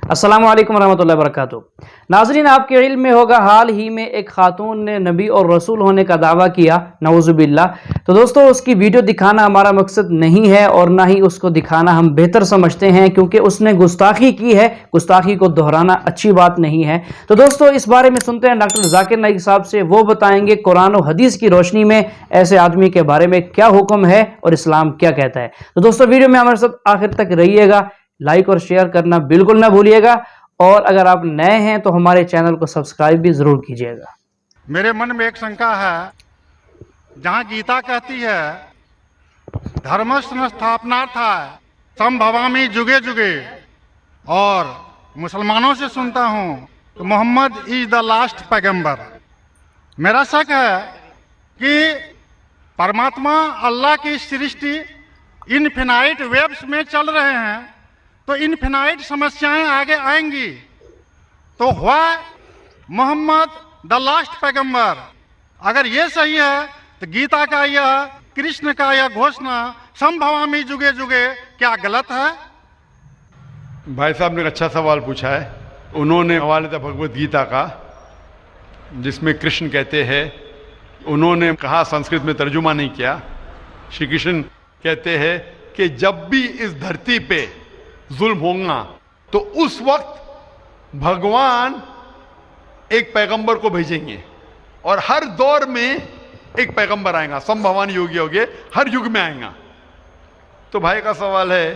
अस्सलामु अलैकुम रहमतुल्लाहि वबरकातुहू। नाज़रीन, आपके इल्म में होगा हाल ही में एक खातून ने नबी और रसूल होने का दावा किया, नऊज़ुबिल्लाह। तो दोस्तों, उसकी वीडियो दिखाना हमारा मकसद नहीं है और ना ही उसको दिखाना हम बेहतर समझते हैं, क्योंकि उसने गुस्ताखी की है। गुस्ताखी को दोहराना अच्छी बात नहीं है। तो दोस्तों, इस बारे में सुनते हैं डॉक्टर जाकिर नाइक साहब से। वो बताएंगे कुरान और हदीस की रोशनी में ऐसे आदमी के बारे में क्या हुक्म है और इस्लाम क्या कहता है। तो दोस्तों, वीडियो में हमारे साथ आखिर तक रहिएगा। लाइक और शेयर करना बिल्कुल ना भूलिएगा, और अगर आप नए हैं तो हमारे चैनल को सब्सक्राइब भी जरूर कीजिएगा। मेरे मन में एक शंका है, जहां गीता कहती है धर्म संस्थापनार्थाय संभवामि जुगे जुगे, और मुसलमानों से सुनता हूं तो मोहम्मद इज द लास्ट पैगंबर। मेरा शक है कि परमात्मा अल्लाह की सृष्टि इनफिनाइट वेव्स में चल रहे हैं, तो इनफिनाइट समस्याएं आगे आएंगी। तो हुआ मोहम्मद द लास्ट पैगंबर। अगर ये सही है तो गीता का यह, कृष्ण का यह घोषणा संभवामि जुगे जुगे क्या गलत है? भाई साहब ने एक अच्छा सवाल पूछा है। उन्होंने हवाले था भगवत गीता का, जिसमें कृष्ण कहते हैं, उन्होंने कहा, संस्कृत में तर्जुमा नहीं किया। श्री कृष्ण कहते हैं कि जब भी इस धरती पे जुल्म होगा तो उस वक्त भगवान एक पैगंबर को भेजेंगे, और हर दौर में एक पैगंबर आएगा। संभवान योगी हो गए, हर युग में आएगा। तो भाई का सवाल है,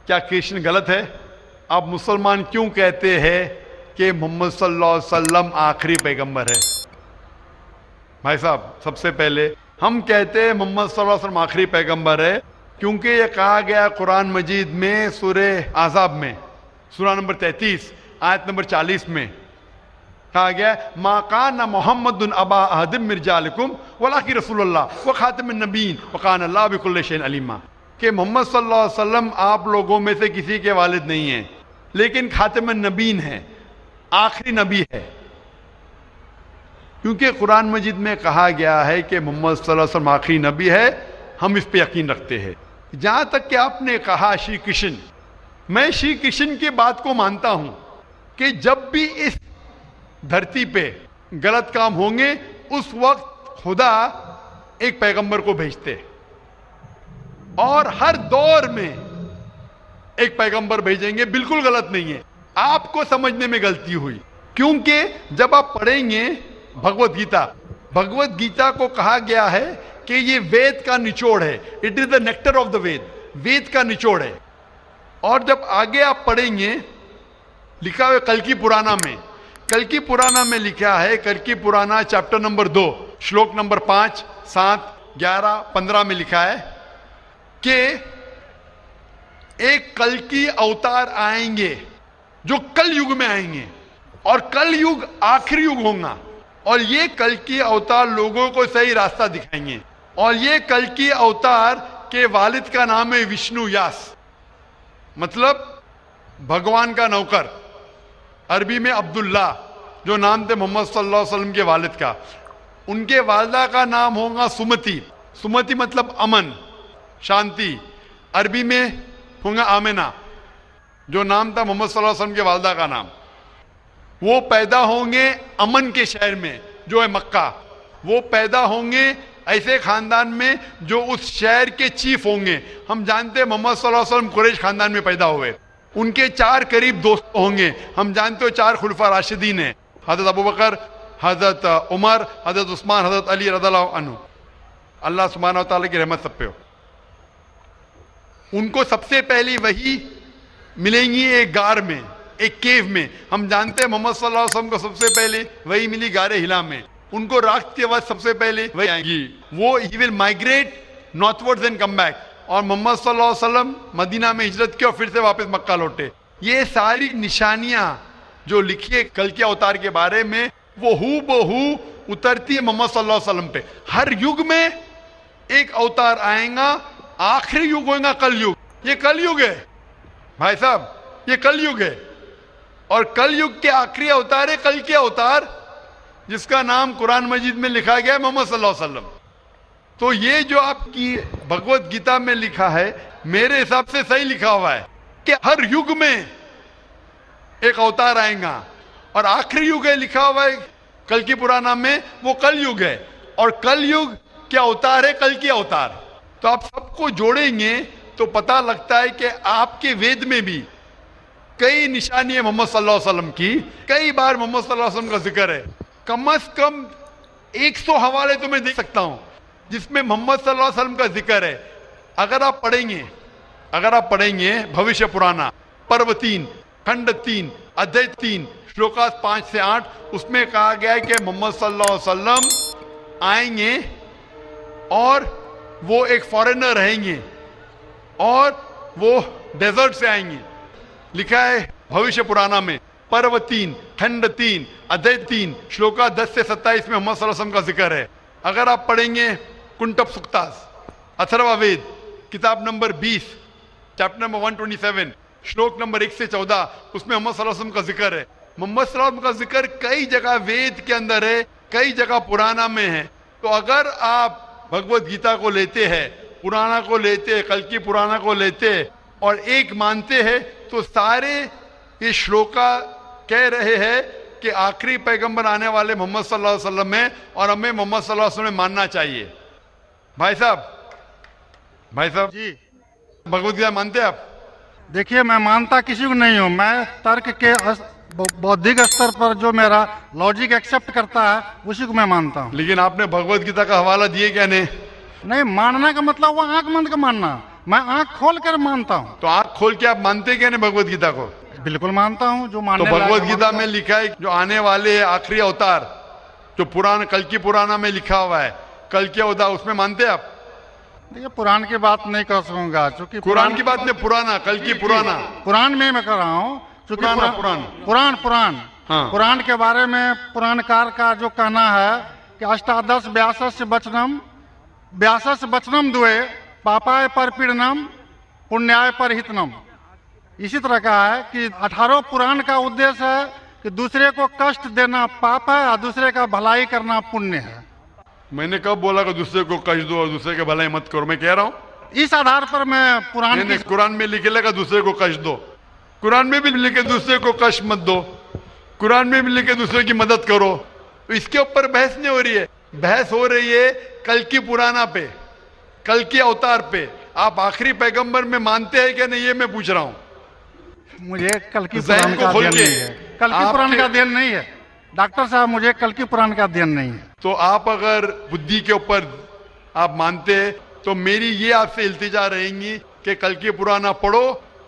क्या कृष्ण गलत है? आप मुसलमान क्यों कहते हैं कि मोहम्मद सल्लल्लाहु अलैहि वसल्लम आखिरी पैगंबर है? भाई साहब, सबसे पहले हम कहते हैं मोहम्मद सल्लल्लाहु अलैहि वसल्लम आखिरी पैगंबर है क्योंकि यह कहा गया कुरान मजीद में, सूरे आज़ाब में, सूरा नंबर 33 आयत नंबर 40 में कहा गया, मा काना मुहम्मदुन अबा अहदिम मिन रिजालिकुम वलाकिन रसूलुल्लाह व खातिमुन नबीय्यीन व काना अल्लाहु बिकुल्लि शैइन अलीमा। कि मोहम्मद सल्लल्लाहु अलैहि वसल्लम आप लोगों में से किसी के वालिद नहीं हैं, लेकिन खातिमुन नबीय्यीन है, आखिरी नबी है। क्योंकि कुरान मजीद में कहा गया है कि मोहम्मद सल्लल्लाहु अलैहि वसल्लम आखिरी नबी है, हम इस पे यकीन रखते हैं। जहां तक कि आपने कहा श्री कृष्ण, मैं श्री कृष्ण की बात को मानता हूं कि जब भी इस धरती पे गलत काम होंगे उस वक्त खुदा एक पैगंबर को भेजते, और हर दौर में एक पैगंबर भेजेंगे। बिल्कुल गलत नहीं है, आपको समझने में गलती हुई। क्योंकि जब आप पढ़ेंगे भगवत गीता, भगवत गीता को कहा गया है कि ये वेद का निचोड़ है, it is the nectar of the Veda, Veda का निचोड़ है। और जब आगे आप पढ़ेंगे, लिखा हुआ कल की पुराना में, कल की पुराना में लिखा है, कल की पुराना चैप्टर नंबर 2 श्लोक नंबर 5, 7, 11, 15 में लिखा है कि एक कल की अवतार आएंगे जो कल युग में आएंगे, और कल युग आखिरी युग होगा, और ये कल की अवतार लोगों को सही रास्ता दिखाएंगे। और ये कल की अवतार के वालिद का नाम है विष्णु यास, मतलब भगवान का नौकर। अरबी में अब्दुल्ला, जो नाम थे मोहम्मद सल्लल्लाहु अलैहि वसल्लम के वालिद का। उनके वालिदा का नाम होगा सुमति। सुमति मतलब अमन, शांति। अरबी में होगा आमिना, जो नाम था मोहम्मद सल्लल्लाहु अलैहि वसल्लम के वालिदा का नाम। वो पैदा होंगे अमन के शहर में, जो है मक्का। वो पैदा होंगे ऐसे खानदान में जो उस शहर के चीफ होंगे। हम जानते हैं मोहम्मद सल्लल्लाहु अलैहि वसल्लम कुरैश खानदान में पैदा हुए। उनके 4 करीब दोस्त होंगे। हम जानते हो 4 खुलफा राशिदीन हैं, हजरत अबू बकर, हजरत उमर, हजरत उस्मान, हजरत अली रज़ियल्लाहु अन्हु। अल्लाह सुब्हानहू व तआला की रहमत सब पे हो। उनको सबसे पहली वही मिलेंगी एक गार में, एक केव में। हम जानते हैं मोहम्मद सल्लल्लाहु अलैहि वसल्लम को सबसे पहले वही मिली गारे हिला में। उनको रात के बाद सबसे पहले वही आएगी। वो he will migrate northwards and come back. और मोहम्मद सल्लल्लाहु अलैहि वसल्लम मदीना में हिजरत की और फिर से वापस मक्का लौटे। ये सारी निशानियां जो लिखी है कल के अवतार के बारे में, वो हूबहू उतरती है मोहम्मद सल्लल्लाहु अलैहि वसल्लम पे। हर युग में एक अवतार आएगा, आखिरी युग होगा कल युग। ये कल युग है भाई साहब, ये कल युग है। और कल युग के आखिरी अवतार है कल के अवतार, जिसका नाम कुरान मजीद में लिखा गया है मोहम्मद सल्लल्लाहु अलैहि वसल्लम। तो ये जो आपकी भगवत गीता में लिखा है, मेरे हिसाब से सही लिखा हुआ है कि हर युग में एक अवतार आएगा, और आखिरी युग है लिखा हुआ है कल की पुराना में, वो कल युग है, और कल युग क्या अवतार है? कल की अवतार। तो आप सबको जोड़ेंगे तो पता लगता है कि आपके वेद में भी कई निशानी है मोहम्मद सल्लल्लाहु अलैहि वसल्लम की, कई बार मोहम्मद सल्लल्लाहु अलैहि वसल्लम का जिक्र है। कम से कम 100 हवाले तो मैं दे सकता हूं जिसमें मोहम्मद सल्लल्लाहु अलैहि वसल्लम का जिक्र है। अगर आप पढ़ेंगे भविष्य पुराना पर्व 3 खंड 3 अध्याय 3 श्लोका 5 से 8, उसमें कहा गया है कि मोहम्मद सल्लल्लाहु अलैहि वसल्लम आएंगे और वो एक फॉरेनर रहेंगे और वो डेजर्ट से आएंगे। लिखा है भविष्य पुराना में पर्व 3 खंड 3 अध्याय 3 श्लोका 10 से 27 में मोहम्मद सल्लल्लाहु अलैहि वसल्लम का जिक्र है। अगर आप पढ़ेंगे कुंटप सुक्तास अथर्ववेद किताब नंबर 20 चैप्टर नंबर 127 श्लोक नंबर 1 से 14, उसमें मोहम्मद सल्लल्लाहु अलैहि वसल्लम का जिक्र है। मोहम्मद सल्लल्लाहु अलैहि वसल्लम का जिक्र कई जगह वेद के अंदर है, कई जगह पुराना में है। तो अगर आप भगवत गीता को लेते हैं, पुराना को लेते हैं, कल की पुराना को लेते हैं और एक मानते हैं, तो सारे ये श्लोका कह रहे हैं कि आखिरी पैगंबर आने वाले मोहम्मद सल्लल्लाहु अलैहि वसल्लम है और हमें मोहम्मद सल्लल्लाहु अलैहि वसल्लम मानना चाहिए। भाई साहब जी भगवत गीता मानते हैं आप? देखिए, मैं मानता किसी को नहीं हूँ। मैं तर्क के बौद्धिक स्तर पर जो मेरा लॉजिक एक्सेप्ट करता है उसी को मैं मानता हूँ। लेकिन आपने भगवत गीता का हवाला दिए क्या? नहीं, मानना का मतलब वो आंख बंद कर मानना, मैं आंख खोल कर मानता हूँ। तो आंख खोल के आप मानते क्या नहीं भगवत गीता को? बिल्कुल मानता हूँ। जो तो मानने भगवत लायक गीता में लिखा है जो आने वाले आखिरी अवतार, जो पुराण कल की पुराना में लिखा हुआ है कल की अवतार, उसमें मानते हैं आप? देखिए, पुराण की बात नहीं कर सकूंगा क्योंकि कुरान की बात नहीं, पुराना कल की पुराना पुराण में मैं कर रहा हूँ क्योंकि पुराण हाँ। पुराण के बारे में पुराणकार का जो कहना है कि अष्टादश व्यासस्य वचनम द्वे पापाय पर पीड़नम पुण्याय पर हितनम। इसी तरह का है कि 18 पुराण का उद्देश्य है कि दूसरे को कष्ट देना पाप है और दूसरे का भलाई करना पुण्य है। मैंने कब बोला कि दूसरे को कष्ट दो और दूसरे के भलाई मत करो? मैं कह रहा हूँ इस आधार पर मैं पुराण कुरान में लिखे लगा दूसरे को कष्ट दो, कुरान में भी लिखे दूसरे को कष्ट मत दो, कुरान में भी लिखे दूसरे की मदद करो। तो इसके ऊपर बहस नहीं हो रही है, बहस हो रही है कल की पुराना पे, कल के अवतार पे। आप आखिरी पैगंबर में मानते हैं क्या नहीं, ये मैं पूछ रहा हूँ। मुझे कल की पुराण का अध्ययन नहीं है, कल की पुराण का अध्ययन नहीं है डॉक्टर साहब, मुझे कल की पुराण का अध्ययन नहीं है। तो आप अगर बुद्धि के ऊपर आप मानते हैं तो मेरी ये आपसे इल्तिजा रहेंगी कि कल की पुराना पढ़ो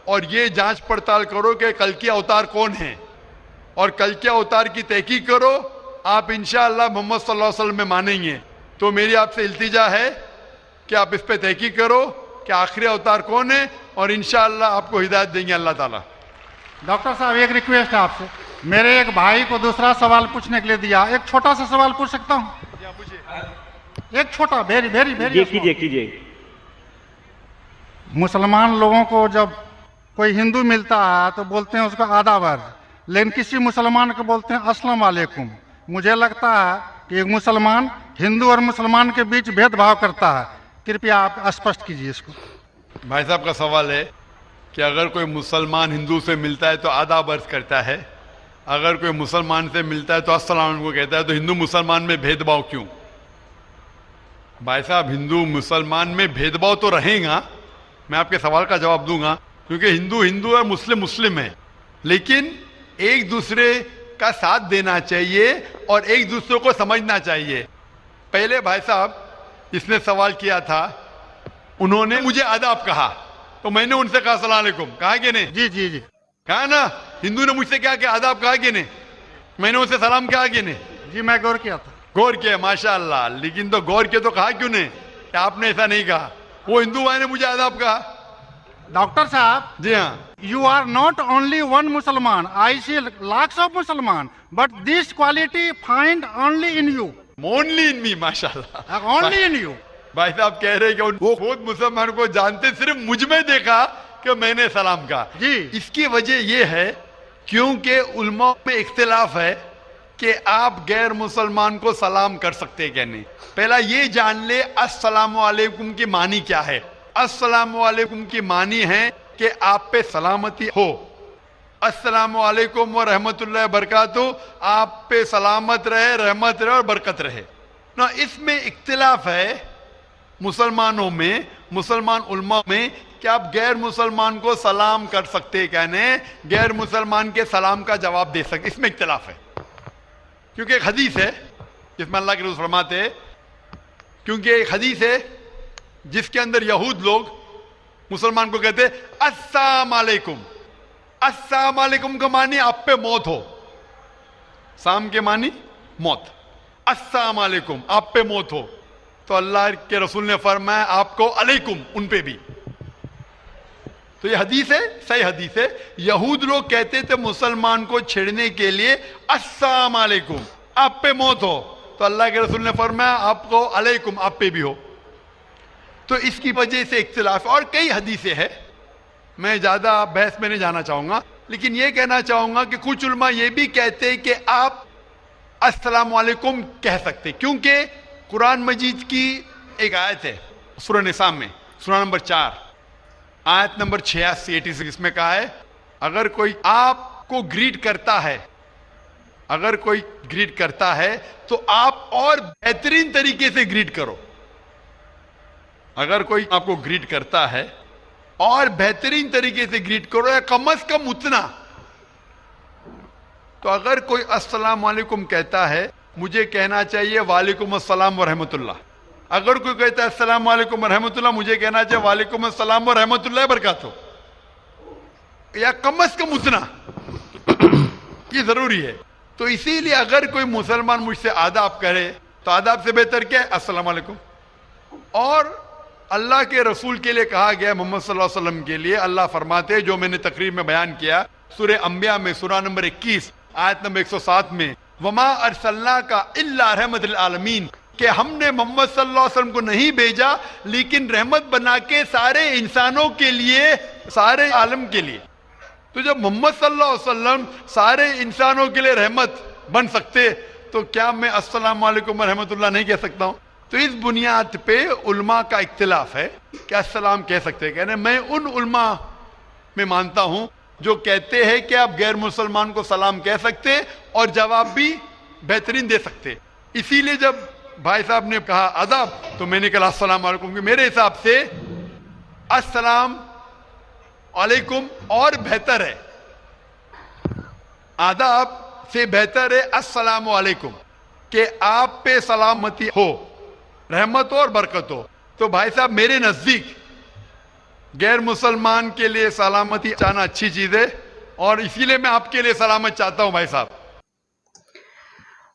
और ये जांच पड़ताल करो कि कल के अवतार कौन है और कल के अवतार की तहकीक करो। आप इंशाअल्लाह मोहम्मद सल्लल्लाहु अलैहि वसल्लम में मानेंगे। तो मेरी आपसे इल्तिजा है कि आप इस पे तहकीक करो कि आखिरी अवतार कौन है और इंशाअल्लाह आपको हिदायत देंगे अल्लाह ताला। डॉक्टर साहब, एक रिक्वेस्ट है आपसे, मेरे एक भाई को दूसरा सवाल पूछने के लिए दिया, एक छोटा सा सवाल पूछ सकता हूँ? एक छोटा, वेरी वेरी वेरी कीजिए। मुसलमान लोगों को जब कोई हिंदू मिलता है तो बोलते हैं उसको आदाबर, लेकिन किसी मुसलमान को बोलते हैं अस्सलाम वालेकुम। मुझे लगता है कि एक मुसलमान हिंदू और मुसलमान के बीच भेदभाव करता है, कृपया आप स्पष्ट कीजिए इसको। भाई साहब का सवाल है कि अगर कोई मुसलमान हिंदू से मिलता है तो आदाब अर्ज करता है, अगर कोई मुसलमान से मिलता है तो अस्सलाम वालेकुम कहता है, तो हिंदू मुसलमान में भेदभाव क्यों? भाई साहब, हिंदू मुसलमान में भेदभाव तो रहेगा, मैं आपके सवाल का जवाब दूंगा, क्योंकि हिंदू हिंदू है, मुस्लिम मुस्लिम है, लेकिन एक दूसरे का साथ देना चाहिए और एक दूसरे को समझना चाहिए। पहले भाई साहब जिसने सवाल किया था उन्होंने मुझे आदाब कहा तो मैंने उनसे कहा अस्सलाम वालेकुम, कहा कि नहीं? जी जी जी, कहा ना। हिंदू ने मुझसे क्या किया, आदाब कहा कि नहीं? मैंने उनसे सलाम कहा कि नहीं? जी मैं गौर किया था। गौर किया, माशाअल्लाह। लेकिन तो गौर किया तो कहा क्यों नहीं कि आपने ऐसा नहीं कहा? वो हिंदू भाई ने मुझे आदाब कहा। डॉक्टर साहब, जी हाँ, you are not only one Musliman. I see lakhs of Musliman, but this quality find only in you. Only in me, माशाअल्लाह, Only in you. भाई साहब कह रहे हैं कि वो खुद मुसलमान को जानते, सिर्फ मुझ में देखा कि मैंने सलाम कहा। जी। इसकी वजह ये है क्योंकि उलमा में इख्तिलाफ है कि आप गैर मुसलमान को सलाम कर सकते हैं क्या नहीं। पहला ये जान ले अस्सलामु अलैकुम की मानी क्या है। अस्सलामु अलैकुम की मानी है कि आप पे सलामती हो, अस्सलामु अलैकुम व रहमतुल्लाहि व बरकातुहू, आप पे सलामत रहे, रहमत रहे और बरकत रहे ना। इसमें इख्तिलाफ है मुसलमानों में, मुसलमान उलमा में, कि आप गैर मुसलमान को सलाम कर सकते, कहने गैर मुसलमान के सलाम का जवाब दे सकते, इसमें इख्तिलाफ है। क्योंकि एक हदीस है जिसमें अल्लाह के रसूल फरमाते हैं, क्योंकि एक हदीस है जिसके अंदर यहूद लोग मुसलमान को कहते अस्सलाम वालेकुम। अस्सलाम वालेकुम का मानी आप पे मौत हो, साम के मानी मौत, अस्सलाम वालेकुम आप पे मौत हो। तो अल्लाह के रसूल ने फरमाया आपको अलैकुम उन पे भी। तो ये हदीस है, सही हदीस है। यहूद लोग कहते थे मुसलमान को छेड़ने के लिए अस्सलाम वालेकुम आप पे मौत हो, तो अल्लाह के रसूल ने फरमाया आपको अलैकुम आप पे भी हो। तो इसकी वजह से इख्तिलाफ, और कई हदीसें हैं, मैं ज्यादा बहस में नहीं जाना चाहूंगा, लेकिन यह कहना चाहूंगा कि कुछ उलमा ये भी कहते हैं कि आप अस्सलाम वालेकुम कह सकते, क्योंकि कुरान मजीद की एक आयत है सूरह निसा में, सूरह नंबर 4 आयत नंबर 86 इसमें कहा है, अगर कोई आपको ग्रीट करता है, अगर कोई ग्रीट करता है तो आप और बेहतरीन तरीके से ग्रीट करो। अगर कोई आपको ग्रीट करता है और बेहतरीन तरीके से ग्रीट करो, या कम से कम उतना। तो अगर कोई अस्सलाम वालेकुम कहता है, मुझे कहना चाहिए वालेकुम अस्सलाम व रहमतुल्लाह। अगर कोई कहता है अस्सलाम वालेकुम व रहमतुल्लाह, मुझे कहना चाहिए वालेकुम अस्सलाम व रहमतुल्लाह व बरकातुहू, या कम से कम उतना। ये जरूरी है। तो इसीलिए अगर कोई मुसलमान मुझसे आदाब करे तो आदाब से बेहतर क्या है? अस्सलाम वालेकुम। और अल्लाह के रसूल के लिए कहा गया, मोहम्मद सल्लल्लाहु अलैहि वसल्लम के लिए अल्लाह फरमाते हैं, जो मैंने तकरीर में बयान किया सूरह अंबिया में सूरह नंबर 21 आयत नंबर 107 में, वमा अरसलना का इल्ला रहमतुल आलमीन, कि हमने मोहम्मद सल्लल्लाहु अलैहि वसल्लम को नहीं भेजा लेकिन रहमत बना के सारे इंसानों के लिए, सारे आलम के लिए। तो जब मोहम्मद सल्लल्लाहु अलैहि वसल्लम सारे इंसानों के लिए रहमत बन सकते, तो क्या मैं अस्सलाम वालेकुम रहमतुल्लाह नहीं कह सकता हूं? तो इस बुनियाद पे उल्मा का इख्तिलाफ है कि अस्सलाम कह सकते हैं। कहने मैं उन उल्मा में मानता हूं जो कहते हैं कि आप गैर मुसलमान को सलाम कह सकते और जवाब भी बेहतरीन दे सकते। इसीलिए जब भाई साहब ने कहा अदब, तो मैंने कहा अस्सलाम वालेकुम, कि मेरे हिसाब से अस्सलाम वालेकुम और बेहतर है, आदाब से बेहतर है अस्सलाम वालेकुम, कि आप पे सलामती हो, रहमत हो और बरकत हो। तो भाई साहब मेरे नजदीक गैर मुसलमान के लिए सलामती चाहना अच्छी चीज है, और इसीलिए मैं आपके लिए सलामत चाहता हूं भाई साहब।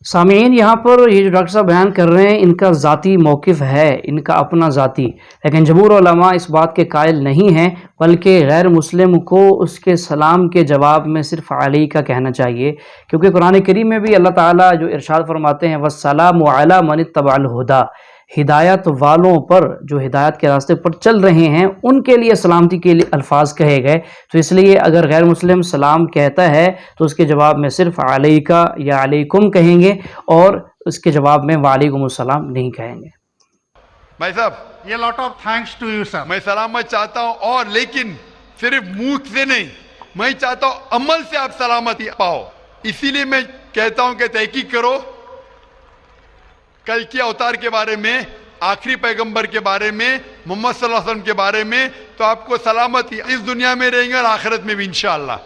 सामीन, यहाँ पर ये जो डॉक्टर साहब बयान कर रहे हैं, इनका ज़ाती मौक़िफ़ है, इनका अपना ज़ाती, लेकिन जमहूर उलमा इस बात के कायल नहीं हैं, बल्कि गैर मुस्लिम को उसके सलाम के जवाब में सिर्फ अली का कहना चाहिए। क्योंकि कुरान करीम में भी अल्लाह ताला जो इरशाद फरमाते हैं, वस्सलामु अला मन इत्तबअल हुदा, हिदायत वालों पर, जो हिदायत के रास्ते पर चल रहे हैं, उनके लिए सलामती के लिए अल्फाज कहे गए। तो इसलिए अगर गैर मुस्लिम सलाम कहता है तो उसके जवाब में सिर्फ अलैका या अलैकुम कहेंगे, और उसके जवाब में वालेकुम अस्सलाम नहीं कहेंगे। भाई साहब ये lot of thanks to you sir. मैं सलामत चाहता हूं, और लेकिन सिर्फ मुंह से नहीं, मैं चाहता हूं अमल से आप सलामती पाओ। इसीलिए मैं कहता हूं कि तहकीक करो कल के अवतार के बारे में, आखिरी पैगंबर के बारे में, मोहम्मद सल्लल्लाहु अलैहि वसल्लम के बारे में, तो आपको सलामती इस दुनिया में रहेंगे और आखिरत में भी इंशाअल्लाह।